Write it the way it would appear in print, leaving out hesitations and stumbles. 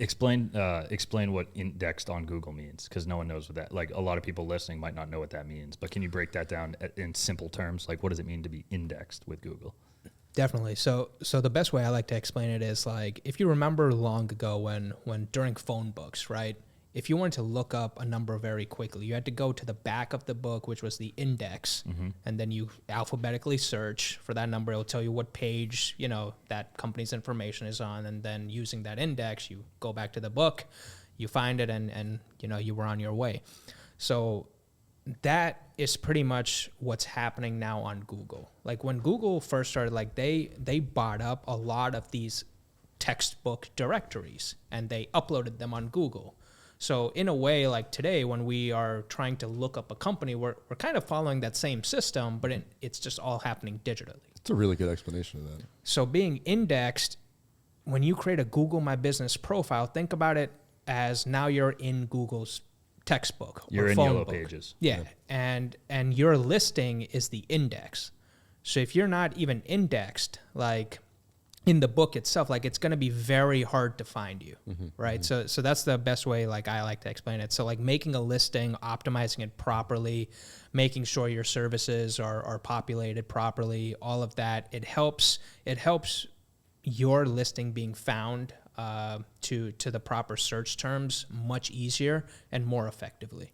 Explain what indexed on Google means, because no one knows what that. Like, a lot of people listening might not know what that means. But can you break that down in simple terms? Like, what does it mean to be indexed with Google? Definitely. So the best way I like to explain it is, like, if you remember long ago when during phone books, right? If you wanted to look up a number very quickly, you had to go to the back of the book, which was the index, and then you alphabetically search for that number. It'll tell you what page, that company's information is on, and then using that index, you go back to the book, you find it, and you were on your way. So that is pretty much what's happening now on Google. Like, when Google first started, like, they bought up a lot of these textbook directories and they uploaded them on Google. So in a way, like today, when we are trying to look up a company, we're kind of following that same system, but it's just all happening digitally. It's a really good explanation of that. So being indexed, when you create a Google My Business profile, think about it as now you're in Google's textbook. You're or in phone Yellow book. Pages. Yeah, and your listing is the index. So if you're not even indexed, like in the book itself, like, it's going to be very hard to find you, right? So that's the best way, like, I like to explain it. So, like, making a listing, optimizing it properly, making sure your services are populated properly, all of that, it helps your listing being found to the proper search terms much easier and more effectively.